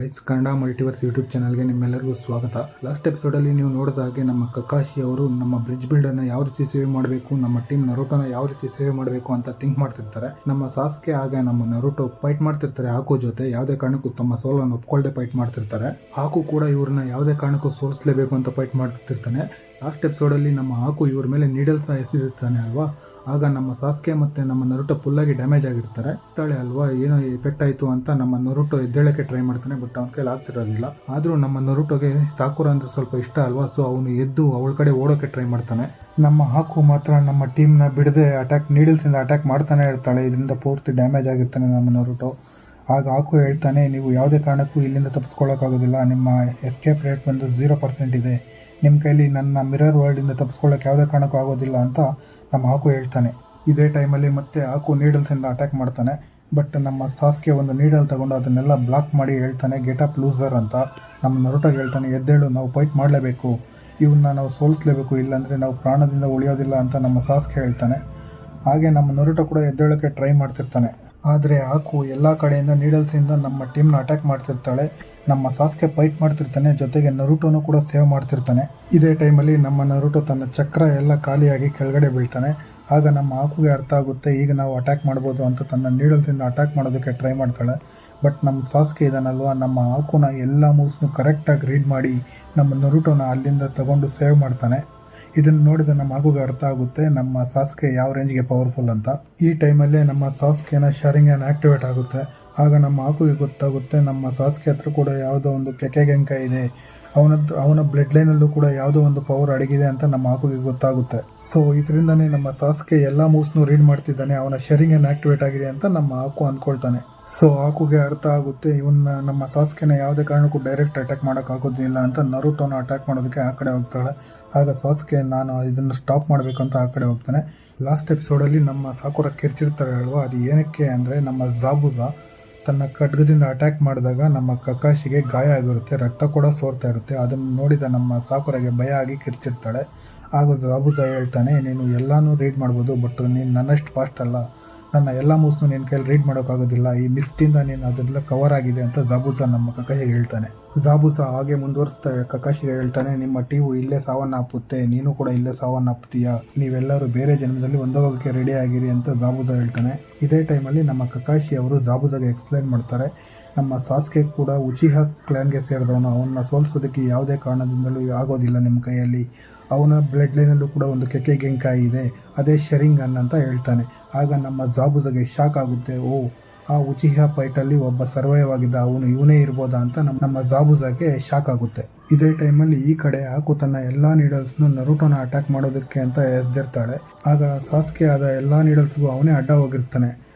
Kannada multiverse YouTube ಚಾನಲ್ಗೆ ನಿಮ್ಮೆಲ್ಲರಿಗೂ ಸ್ವಾಗತ. ಲಾಸ್ಟ್ ಎಪಿಸೋಡಲ್ಲಿ ನೀವು ನೋಡಿದ ಹಾಗೆ ನಮ್ಮ ಕಕಾಶಿ ಅವರು ನಮ್ಮ ಬ್ರಿಡ್ಜ್ ಬಿಲ್ಡರ್ನ ಯಾವ ರೀತಿ ಸೇವ್ ಮಾಡಬೇಕು, ನಮ್ಮ ಟೀಮ್ ನರುಟೋನ ಯಾವ ರೀತಿ ಸೇವ್ ಮಾಡಬೇಕು ಅಂತ ಥಿಂಕ್ ಮಾಡ್ತಿರ್ತಾರೆ. ನಮ್ಮ ಸಾಸ್ಕೆ ಹಾಗೆ ನಮ್ಮ ನರುಟೋ ಫೈಟ್ ಮಾಡ್ತಿರ್ತಾರೆ ಹಾಕು ಜೊತೆ. ಯಾವುದೇ ಕಾರಣಕ್ಕೂ ತಮ್ಮ ಸೋಲನ್ನು ಒಪ್ಕೊಳ್ಳದೆ ಫೈಟ್ ಮಾಡ್ತಿರ್ತಾರೆ. ಹಾಕು ಕೂಡ ಇವ್ರನ್ನ ಯಾವುದೇ ಕಾರಣಕ್ಕೂ ಸೋಲಿಸಲೇಬೇಕು ಅಂತ ಫೈಟ್ ಮಾಡ್ತಿರ್ತಾನೆ. ಲಾಸ್ಟ್ ಎಪಿಸೋಡಲ್ಲಿ ನಮ್ಮ ಹಾಕು ಇವ್ರ ಮೇಲೆ ನೀಡಲ್ಸ ಎಸೆದಿರ್ತಾನೆ ಅಲ್ವಾ. ಆಗ ನಮ್ಮ ಸಾಸ್ಕೆ ಮತ್ತು ನಮ್ಮ ನರುಟೋ ಫುಲ್ಲಾಗಿ ಡ್ಯಾಮೇಜ್ ಆಗಿರ್ತಾರೆ. ತಾಳೆ ಅಲ್ವಾ, ಏನೋ ಎಫೆಕ್ಟ್ ಆಯಿತು ಅಂತ ನಮ್ಮ ನರುಟೋ ಎದ್ದೇಳಕ್ಕೆ ಟ್ರೈ ಮಾಡ್ತಾನೆ. ಬಟ್ ಅವನ ಕೈಲಿ ಆಗ್ತಿರೋದಿಲ್ಲ. ಆದರೂ ನಮ್ಮ ನರುಟೋಗೆ ಸಾಕುರ ಅಂದರೆ ಸ್ವಲ್ಪ ಇಷ್ಟ ಅಲ್ವಾ. ಸೊ ಅವನು ಎದ್ದು ಅವಳ ಕಡೆ ಓಡೋಕ್ಕೆ ಟ್ರೈ ಮಾಡ್ತಾನೆ. ನಮ್ಮ ಹಾಕು ಮಾತ್ರ ನಮ್ಮ ಟೀಮ್ನ ಬಿಡದೆ ನೀಡಲ್ಸಿಂದ ಅಟ್ಯಾಕ್ ಮಾಡ್ತಾನೆ ಇರ್ತಾಳೆ. ಇದರಿಂದ ಪೂರ್ತಿ ಡ್ಯಾಮೇಜ್ ಆಗಿರ್ತಾನೆ ನಮ್ಮ ನರುಟೋ. ಆಗ ಹಾಕು ಹೇಳ್ತಾನೆ, ನೀವು ಯಾವುದೇ ಕಾರಣಕ್ಕೂ ಇಲ್ಲಿಂದ ತಪ್ಪಿಸ್ಕೊಳ್ಳೋಕ್ಕಾಗೋದಿಲ್ಲ. ನಿಮ್ಮ ಎಸ್ಕೇಪ್ ರೇಟ್ ಬಂದು 0% ಇದೆ. ನಿಮ್ಮ ಕೈಲಿ ನನ್ನ ಮಿರರ್ ವರ್ಲ್ಡಿಂದ ತಪ್ಪಿಸ್ಕೊಳ್ಳೋಕೆ ಯಾವುದೇ ಕಾರಣಕ್ಕೂ ಆಗೋದಿಲ್ಲ ಅಂತ ನಮ್ಮ ಹಾಕು ಹೇಳ್ತಾನೆ. ಇದೇ ಟೈಮಲ್ಲಿ ಮತ್ತೆ ಹಾಕು ನೀಡಲ್ಸಿಂದ ಅಟ್ಯಾಕ್ ಮಾಡ್ತಾನೆ. ಬಟ್ ನಮ್ಮ ಸಾಸ್ಕೆ ಒಂದು ನೀಡಲ್ ತಗೊಂಡು ಅದನ್ನೆಲ್ಲ ಬ್ಲಾಕ್ ಮಾಡಿ ಹೇಳ್ತಾನೆ, ಗೆಟ್ ಅಪ್ ಲೂಸರ್ ಅಂತ. ನಮ್ಮ ನರುಟೋಗೆ ಹೇಳ್ತಾನೆ, ಎದ್ದೇಳು, ನಾವು ಫೈಟ್ ಮಾಡಲೇಬೇಕು, ಇವನ್ನ ನಾವು ಸೋಲಿಸಲೇಬೇಕು, ಇಲ್ಲಾಂದರೆ ನಾವು ಪ್ರಾಣದಿಂದ ಉಳಿಯೋದಿಲ್ಲ ಅಂತ ನಮ್ಮ ಸಾಸ್ಕೆ ಹೇಳ್ತಾನೆ. ಹಾಗೆ ನಮ್ಮ ನರುಟೋ ಕೂಡ ಎದ್ದೇಳೋಕ್ಕೆ ಟ್ರೈ ಮಾಡ್ತಿರ್ತಾನೆ. ಆದರೆ ಹಾಕು ಎಲ್ಲ ಕಡೆಯಿಂದ ನೀಡಲ್ಸಿಂದ ನಮ್ಮ ಟೀಮ್ನ ಅಟ್ಯಾಕ್ ಮಾಡ್ತಿರ್ತಾಳೆ. ನಮ್ಮ ಸಾಸ್ಕೆ ಫೈಟ್ ಮಾಡ್ತಿರ್ತಾನೆ, ಜೊತೆಗೆ ನರುಟೋನು ಕೂಡ ಸೇವ್ ಮಾಡ್ತಿರ್ತಾನೆ. ಇದೇ ಟೈಮಲ್ಲಿ ನಮ್ಮ ನರುಟೋ ತನ್ನ ಚಕ್ರ ಎಲ್ಲ ಖಾಲಿಯಾಗಿ ಕೆಳಗಡೆ ಬೀಳ್ತಾನೆ. ಆಗ ನಮ್ಮ ಹಾಕುಗೆ ಅರ್ಥ ಆಗುತ್ತೆ, ಈಗ ನಾವು ಅಟ್ಯಾಕ್ ಮಾಡ್ಬೋದು ಅಂತ ತನ್ನ ನೀಡಲ್ಸಿಂದ ಅಟ್ಯಾಕ್ ಮಾಡೋದಕ್ಕೆ ಟ್ರೈ ಮಾಡ್ತಾಳೆ. ಬಟ್ ನಮ್ಮ ಸಾಸ್ಕೆ ಇದನ್ನಲ್ವ, ನಮ್ಮ ಹಾಕುನ ಎಲ್ಲ ಮೂವ್ಸ್ನು ಕರೆಕ್ಟಾಗಿ ರೀಡ್ ಮಾಡಿ ನಮ್ಮ ನರುಟೋನ ಅಲ್ಲಿಂದ ತಗೊಂಡು ಸೇವ್ ಮಾಡ್ತಾನೆ. ಇದನ್ನು ನೋಡಿದ ನಮ್ಮ ಹಾಕುಗೆ ಅರ್ಥ ಆಗುತ್ತೆ ನಮ್ಮ ಸಾಸ್ಕೆ ಯಾವ ರೇಂಜ್ಗೆ ಪವರ್ಫುಲ್ ಅಂತ. ಈ ಟೈಮಲ್ಲೇ ನಮ್ಮ ಸಾಸ್ಕೆನ ಶರಿಂಗನ್ ಆಕ್ಟಿವೇಟ್ ಆಗುತ್ತೆ. ಆಗ ನಮ್ಮ ಹಾಕುಗೆ ಗೊತ್ತಾಗುತ್ತೆ, ನಮ್ಮ ಸಾಸ್ಕೆ ಹತ್ರ ಕೂಡ ಯಾವುದೋ ಒಂದು ಕೆಕೆಗೆಂಕ ಇದೆ, ಅವನ ಬ್ಲಡ್ ಲೈನಲ್ಲೂ ಕೂಡ ಯಾವುದೋ ಒಂದು ಪವರ್ ಅಡಗಿದೆ ಅಂತ ನಮ್ಮ ಹಾಕುಗೆ ಗೊತ್ತಾಗುತ್ತೆ. ಸೊ ಇದರಿಂದನೇ ನಮ್ಮ ಸಾಸ್ಕೆ ಎಲ್ಲ ಮೂವ್ಸ್ನು ರೀಡ್ ಮಾಡ್ತಿದ್ದಾನೆ, ಅವನ ಶರಿಂಗನ್ ಆಕ್ಟಿವೇಟ್ ಆಗಿದೆ ಅಂತ ನಮ್ಮ ಹಾಕು ಅಂದ್ಕೊಳ್ತಾನೆ. ಸೊ ಹಾಕುಗೆ ಅರ್ಥ ಆಗುತ್ತೆ, ನಮ್ಮ ಸಾಸ್ಕೆನ ಯಾವುದೇ ಕಾರಣಕ್ಕೂ ಡೈರೆಕ್ಟ್ ಅಟ್ಯಾಕ್ ಮಾಡೋಕ್ಕಾಗೋದಿಲ್ಲ ಅಂತ ನರುಟೋನ ಅಟ್ಯಾಕ್ ಮಾಡೋದಕ್ಕೆ ಆ ಕಡೆ ಹೋಗ್ತಾಳೆ. ಆಗ ಸಾಸ್ಕೆ ನಾನು ಇದನ್ನು ಸ್ಟಾಪ್ ಮಾಡಬೇಕು ಅಂತ ಆ ಕಡೆ ಹೋಗ್ತಾನೆ. ಲಾಸ್ಟ್ ಎಪಿಸೋಡಲ್ಲಿ ನಮ್ಮ ಸಾಕುರ ಕಿರ್ಚಿರ್ತಾರೆ ಅಲ್ವಾ, ಅದು ಏನಕ್ಕೆ ಅಂದರೆ ನಮ್ಮ ಜಾಬುಜಾ ತನ್ನ ಖಡ್ಗದಿಂದ ಅಟ್ಯಾಕ್ ಮಾಡಿದಾಗ ನಮ್ಮ ಕಕಾಶಿಗೆ ಗಾಯ ಆಗಿರುತ್ತೆ, ರಕ್ತ ಕೂಡ ಸೋರ್ತಾ ಇರುತ್ತೆ. ಅದನ್ನು ನೋಡಿದ ನಮ್ಮ ಸಾಕುರಗೆ ಭಯ ಆಗಿ ಕಿರ್ಚಿರ್ತಾಳೆ. ಆಗ ಜಾಬುಜಾ ಹೇಳ್ತಾನೆ, ನೀನು ಎಲ್ಲನೂ ರೀಡ್ ಮಾಡ್ಬೋದು, ಬಟ್ ನೀನು ನನ್ನಷ್ಟು ಫಾಸ್ಟ್ ಅಲ್ಲ, ನನ್ನ ಎಲ್ಲ ಮೂವ್ಸ್ನು ನಿನ್ನ ಕೈಲಿ ರೀಡ್ ಮಾಡೋಕ್ಕಾಗೋದಿಲ್ಲ, ಈ ಮಿಸ್ಟಿಂದ ನೀನು ಅದೆಲ್ಲ ಕವರ್ ಆಗಿದೆ ಅಂತ ಜಾಬುಜಾ ನಮ್ಮ ಕಕಾಶಿಗೆ ಹೇಳ್ತಾನೆ. ಜಾಬುಜಾ ಹಾಗೆ ಮುಂದುವರಿಸ್ತಾ ಕಕಾಶಿಗೆ ಹೇಳ್ತಾನೆ, ನಿಮ್ಮ ಟೀಮು ಇಲ್ಲೇ ಸಾವನ್ನಪ್ಪುತ್ತೆ, ನೀನು ಕೂಡ ಇಲ್ಲೇ ಸಾವನ್ನಪ್ಪುತ್ತೀಯಾ, ನೀವೆಲ್ಲರೂ ಬೇರೆ ಜನ್ಮದಲ್ಲಿ ಒಂದೋಗಕ್ಕೆ ರೆಡಿ ಆಗಿರಿ ಅಂತ ಜಾಬುಜಾ ಹೇಳ್ತಾನೆ. ಇದೇ ಟೈಮಲ್ಲಿ ನಮ್ಮ ಕಕಾಶಿ ಅವರು ಜಾಬುಜಾಗೆ ಎಕ್ಸ್ಪ್ಲೈನ್ ಮಾಡ್ತಾರೆ, ನಮ್ಮ ಸಾಸ್ಕೆ ಕೂಡ ಉಚಿಹಾ ಕ್ಲಾನ್ಗೆ ಸೇರಿದವನು, ಅವನ್ನ ಸೋಲಿಸೋದಕ್ಕೆ ಯಾವುದೇ ಕಾರಣದಿಂದಲೂ ಆಗೋದಿಲ್ಲ ನಿಮ್ಮ ಕೈಯಲ್ಲಿ, ಅವನ ಬ್ಲಡ್ ಲೈನಲ್ಲೂ ಕೂಡ ಒಂದು ಕೆಕೆಗೆಂಕಾಯಿ ಇದೆ, ಅದೇ ಶರಿಂಗನ್ ಅಂತ ಹೇಳ್ತಾನೆ. ಆಗ ನಮ್ಮ ಜಾಬುಜಾಗೆ ಶಾಕ್ ಆಗುತ್ತೆ, ಓ ಆ ಉಚಿಹಾ ಫೈಟಲ್ಲಿ ಒಬ್ಬ ಸರ್ವೈವ್ ಆಗಿದ್ದ, ಇವನೇ ಇರ್ಬೋದಾ ಅಂತ ನಮ್ಮ ಜಾಬುಜಾಗೆ ಶಾಕ್ ಆಗುತ್ತೆ. ಇದೇ ಟೈಮಲ್ಲಿ ಈ ಕಡೆ ಹಾಕು ತನ್ನ ಎಲ್ಲ ನೀಡಲ್ಸ್ನು ನರುಟೋನ ಅಟ್ಯಾಕ್ ಮಾಡೋದಕ್ಕೆ ಅಂತ ಎದ್ದಿರ್ತಾಳೆ. ಆಗ ಸಾಸ್ಕೆ ಆದ ಎಲ್ಲ ನೀಡಲ್ಸ್ಗೂ ಅವನೇ ಅಡ್ಡ ಹೋಗಿರ್ತಾನೆ.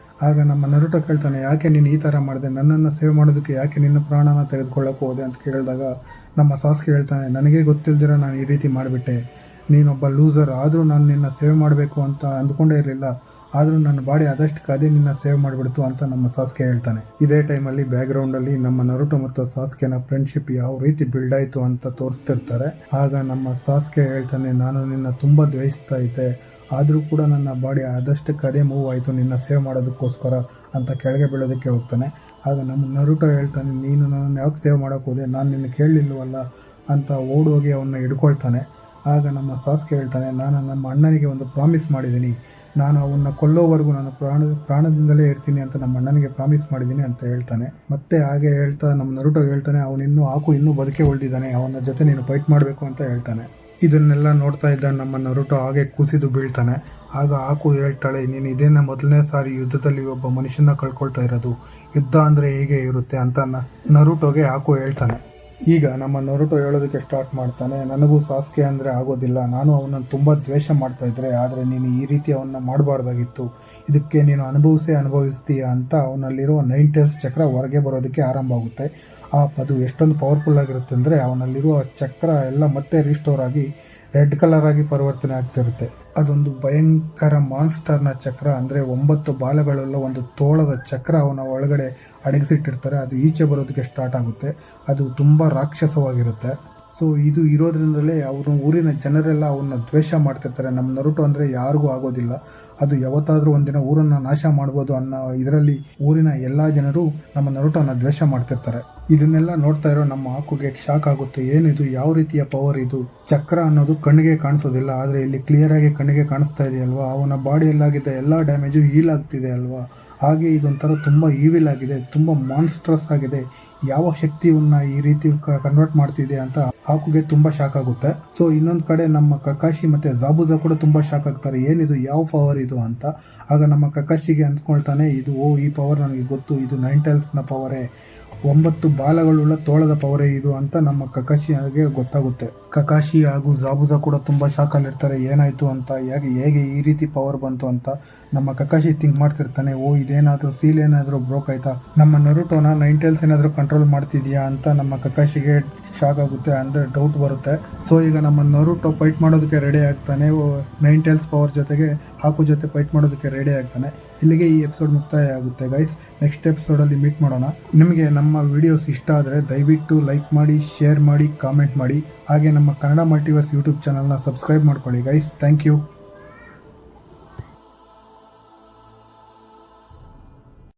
ಆಗ ನಮ್ಮ ನರುಟೋ ಕೇಳ್ತಾನೆ, ಯಾಕೆ ನೀನು ಈ ಥರ ಮಾಡಿದೆ, ನನ್ನನ್ನು ಸೇವ್ ಮಾಡೋದಕ್ಕೆ ಯಾಕೆ ನಿನ್ನ ಪ್ರಾಣನ ತೆಗೆದುಕೊಳ್ಳೋಕೆ ಹೋದೆ ಅಂತ ಕೇಳಿದಾಗ ನಮ್ಮ ಸಾಸ್ಕೆ ಹೇಳ್ತಾನೆ, ನನಗೆ ಗೊತ್ತಿಲ್ದಿರ ನಾನು ಈ ರೀತಿ ಮಾಡಿಬಿಟ್ಟೆ, ನೀನೊಬ್ಬ ಲೂಸರ್, ಆದರೂ ನಾನು ನಿನ್ನ ಸೇವ್ ಮಾಡಬೇಕು ಅಂತ ಅಂದ್ಕೊಂಡೇ ಇರಲಿಲ್ಲ, ಆದರೂ ನನ್ನ ಬಾಡಿ ಆದಷ್ಟಕ್ಕೆ ಅದೇ ನಿನ್ನ ಸೇವ್ ಮಾಡಿಬಿಡ್ತು ಅಂತ ನಮ್ಮ ಸಾಸ್ಕೆ ಹೇಳ್ತಾನೆ. ಇದೇ ಟೈಮಲ್ಲಿ ಬ್ಯಾಕ್ಗ್ರೌಂಡಲ್ಲಿ ನಮ್ಮ ನರುಟೋ ಮತ್ತು ಸಾಸ್ಕೆನ ಫ್ರೆಂಡ್ಶಿಪ್ ಯಾವ ರೀತಿ ಬಿಲ್ಡ್ ಆಯಿತು ಅಂತ ತೋರಿಸ್ತಿರ್ತಾರೆ. ಆಗ ನಮ್ಮ ಸಾಸ್ಕೆ ಹೇಳ್ತಾನೆ, ನಾನು ನಿನ್ನ ತುಂಬ ದ್ವೇಷಿಸ್ತಾ ಇದ್ದೆ, ಆದರೂ ಕೂಡ ನನ್ನ ಬಾಡಿ ಆದಷ್ಟಕ್ಕೆ ಅದೇ ಮೂವ್ ಆಯಿತು ನಿನ್ನ ಸೇವ್ ಮಾಡೋದಕ್ಕೋಸ್ಕರ ಅಂತ ಕೆಳಗೆ ಬೀಳೋದಕ್ಕೆ ಹೋಗ್ತಾನೆ. ಆಗ ನಮ್ಮ ನರುಟೋ ಹೇಳ್ತಾನೆ, ನೀನು ನನ್ನನ್ನು ಯಾಕೆ ಸೇವ್ ಮಾಡೋಕ್ಕೆ ಹೋದೆ, ನಾನು ನಿನ್ನ ಕೇಳಲಿಲ್ವಲ್ಲ ಅಂತ ಓಡೋಗಿ ಅವನ್ನ ಹಿಡ್ಕೊಳ್ತಾನೆ. ಆಗ ನಮ್ಮ ಸಾಸ್ಕೆ ಹೇಳ್ತಾನೆ, ನಾನು ನಮ್ಮ ಅಣ್ಣನಿಗೆ ಒಂದು ಪ್ರಾಮಿಸ್ ಮಾಡಿದ್ದೀನಿ, ನಾನು ಅವನ್ನ ಕೊಲ್ಲೋವರೆಗೂ ನಾನು ಪ್ರಾಣದಿಂದಲೇ ಇರ್ತೀನಿ ಅಂತ ನಮ್ಮ ಅಣ್ಣನಿಗೆ ಪ್ರಾಮಿಸ್ ಮಾಡಿದ್ದೀನಿ ಅಂತ ಹೇಳ್ತಾನೆ. ಮತ್ತೆ ಹಾಗೆ ಹೇಳ್ತಾ ನಮ್ಮ ನರುಟೋ ಹೇಳ್ತಾನೆ, ಹಾಕು ಇನ್ನೂ ಬದುಕೆ ಉಳಿದಿದ್ದಾನೆ, ಅವನ ಜೊತೆ ನೀನು ಫೈಟ್ ಮಾಡಬೇಕು ಅಂತ ಹೇಳ್ತಾನೆ. ಇದನ್ನೆಲ್ಲ ನೋಡ್ತಾ ಇದ್ದ ನಮ್ಮ ನರುಟೋ ಹಾಗೆ ಕುಸಿದು ಬೀಳ್ತಾನೆ. ಆಗ ಹಾಕು ಹೇಳ್ತಾಳೆ, ನೀನು ಇದೇನ ಮೊದಲನೇ ಸಾರಿ ಯುದ್ಧದಲ್ಲಿ ಒಬ್ಬ ಮನುಷ್ಯನ ಕಳ್ಕೊಳ್ತಾ ಇರೋದು, ಯುದ್ಧ ಅಂದರೆ ಹೇಗೆ ಇರುತ್ತೆ ಅಂತ ನರುಟೋಗೆ ಹಾಕು ಹೇಳ್ತಾನೆ. ಈಗ ನಮ್ಮ ನರುಟೋ ಹೇಳೋದಕ್ಕೆ ಸ್ಟಾರ್ಟ್ ಮಾಡ್ತಾನೆ, ನನಗೂ ಸಾಸ್ಕೆ ಅಂದರೆ ಆಗೋದಿಲ್ಲ, ನಾನು ಅವನನ್ನು ತುಂಬ ದ್ವೇಷ ಮಾಡ್ತಾ ಇದ್ದೆ, ಆದರೆ ನೀನು ಈ ರೀತಿ ಅವನ್ನ ಮಾಡಬಾರ್ದಾಗಿತ್ತು, ಇದಕ್ಕೆ ನೀನು ಅನುಭವಿಸ್ತೀಯ ಅಂತ ಅವನಲ್ಲಿರುವ 9 ಟೇಲ್ಸ್ ಚಕ್ರ ಹೊರಗೆ ಬರೋದಕ್ಕೆ ಆರಂಭ ಆಗುತ್ತೆ. ಅದು ಎಷ್ಟೊಂದು ಪವರ್ಫುಲ್ ಆಗಿರುತ್ತೆ ಅಂದರೆ ಅವನಲ್ಲಿರುವ ಚಕ್ರ ಎಲ್ಲ ಮತ್ತೆ ರೀಸ್ಟೋರ್ ಆಗಿ ರೆಡ್ ಕಲರ್ ಆಗಿ ಪರಿವರ್ತನೆ ಆಗ್ತಿರುತ್ತೆ. ಅದೊಂದು ಭಯಂಕರ ಮಾನ್ಸ್ಟರ್ನ ಚಕ್ರ, ಅಂದರೆ 9 ಬಾಲಗಳುಳ್ಳ ಒಂದು ತೋಳದ ಚಕ್ರ ಅವನ ಒಳಗಡೆ ಅಡಗಿಸಿಟ್ಟಿರ್ತಾರೆ. ಅದು ಈಚೆ ಬರೋದಕ್ಕೆ ಸ್ಟಾರ್ಟ್ ಆಗುತ್ತೆ. ಅದು ತುಂಬ ರಾಕ್ಷಸವಾಗಿರುತ್ತೆ. ಸೊ ಇದು ಇರೋದ್ರಿಂದಲೇ ಅವನು ಊರಿನ ಜನರೆಲ್ಲ ಅವನ್ನ ದ್ವೇಷ ಮಾಡ್ತಿರ್ತಾರೆ. ನಮ್ಮ ನರುಟೋ ಅಂದರೆ ಯಾರಿಗೂ ಆಗೋದಿಲ್ಲ, ಅದು ಯಾವತ್ತಾದರೂ ಒಂದಿನ ಊರನ್ನು ನಾಶ ಮಾಡ್ಬೋದು ಅನ್ನೋ ಇದರಲ್ಲಿ ಊರಿನ ಎಲ್ಲ ಜನರು ನಮ್ಮ ನರುಟೋನ ದ್ವೇಷ ಮಾಡ್ತಿರ್ತಾರೆ. ಇದನ್ನೆಲ್ಲ ನೋಡ್ತಾ ಇರೋ ನಮ್ಮ ಆಕುಗೆ ಶಾಕ್ ಆಗುತ್ತೆ. ಏನಿದು, ಯಾವ ರೀತಿಯ ಪವರ್ ಇದು? ಚಕ್ರ ಅನ್ನೋದು ಕಣ್ಣಿಗೆ ಕಾಣಿಸೋದಿಲ್ಲ, ಆದರೆ ಇಲ್ಲಿ ಕ್ಲಿಯರ್ ಆಗಿ ಕಣ್ಣಿಗೆ ಕಾಣಿಸ್ತಾ ಇದೆಯಲ್ವಾ. ಅವನ ಬಾಡಿಯಲ್ಲಾಗಿದ್ದ ಎಲ್ಲ ಡ್ಯಾಮೇಜು ಹೀಲ್ ಆಗ್ತಿದೆ ಅಲ್ವಾ. ಹಾಗೆ ಇದೊಂಥರ ತುಂಬ ಈವಿಲ್ ಆಗಿದೆ, ತುಂಬ ಮಾನ್ಸ್ಟ್ರಸ್ ಆಗಿದೆ. ಯಾವ ಶಕ್ತಿಯನ್ನ ಈ ರೀತಿ ಕನ್ವರ್ಟ್ ಮಾಡ್ತಿದೆ ಅಂತ ಆಕುಗೆ ತುಂಬ ಶಾಕ್ ಆಗುತ್ತೆ. ಸೊ ಇನ್ನೊಂದು ಕಡೆ ನಮ್ಮ ಕಕಾಶಿ ಮತ್ತೆ ಜಾಬುಜಾ ಕೂಡ ತುಂಬ ಶಾಕ್ ಆಗ್ತಾರೆ. ಏನಿದು, ಯಾವ ಪವರ್ ಇದು ಅಂತ. ಆಗ ನಮ್ಮ ಕಕಾಶಿಗೆ ಅನ್ಸ್ಕೊಳ್ತಾನೆ, ಇದು ಈ ಪವರ್ ನನಗೆ ಗೊತ್ತು, ಇದು 9 ಟೈಲ್ಸ್ನ ಪವರೇ, 9 ಬಾಲಗಳುಳ್ಳ ತೋಳದ ಪವರೇ ಇದು ಅಂತ ನಮ್ಮ ಕಕಾಶಿಗೆ ಗೊತ್ತಾಗುತ್ತೆ. ಕಕಾಶಿ ಹಾಗೂ ಜಾಬುಜಾ ಕೂಡ ತುಂಬ ಶಾಕಲ್ಲಿರ್ತಾರೆ, ಏನಾಯಿತು ಅಂತ, ಹೇಗೆ ಈ ರೀತಿ ಪವರ್ ಬಂತು ಅಂತ. ನಮ್ಮ ಕಕಾಶಿ ಥಿಂಕ್ ಮಾಡ್ತಿರ್ತಾನೆ, ಇದೇನಾದರೂ ಸೀಲ್ ಏನಾದರೂ ಬ್ರೋಕ್ ಆಯ್ತಾ, ನಮ್ಮ ನರುಟೋನ 9 ಟೈಲ್ಸ್ ಏನಾದರೂ ಕಂಟ್ರೋಲ್ ಮಾಡ್ತಿದ್ಯಾ ಅಂತ ನಮ್ಮ ಕಕಾಶಿಗೆ ಶಾಕ್ ಆಗುತ್ತೆ, ಅಂದರೆ ಡೌಟ್ ಬರುತ್ತೆ. ಸೊ ಈಗ ನಮ್ಮ ನರುಟೋ ಫೈಟ್ ಮಾಡೋದಕ್ಕೆ ರೆಡಿ ಆಗ್ತಾನೆ. 9 ಟೈಲ್ಸ್ ಪವರ್ ಜೊತೆಗೆ ಹಾಕು ಜೊತೆ ಫೈಟ್ ಮಾಡೋದಕ್ಕೆ ರೆಡಿ ಆಗ್ತಾನೆ. ಇಲ್ಲಿಗೆ ಈ ಎಪಿಸೋಡ್ ಮುಕ್ತಾಯ ಆಗುತ್ತೆ ಗೈಸ್. ನೆಕ್ಸ್ಟ್ ಎಪಿಸೋಡಲ್ಲಿ ಮೀಟ್ ಮಾಡೋಣ. ನಿಮಗೆ ನಮ್ಮ ವಿಡಿಯೋಸ್ ಇಷ್ಟ ಆದರೆ ದಯವಿಟ್ಟು ಲೈಕ್ ಮಾಡಿ, ಶೇರ್ ಮಾಡಿ, ಕಾಮೆಂಟ್ ಮಾಡಿ. ಹಾಗೆ ನಮ್ಮ ಕನ್ನಡ ಮಲ್ಟಿವರ್ಸ್ ಯೂಟ್ಯೂಬ್ ಚಾನಲ್ನ ಸಬ್ಸ್ಕ್ರೈಬ್ ಮಾಡ್ಕೊಳ್ಳಿ ಗೈಸ್. Thank you.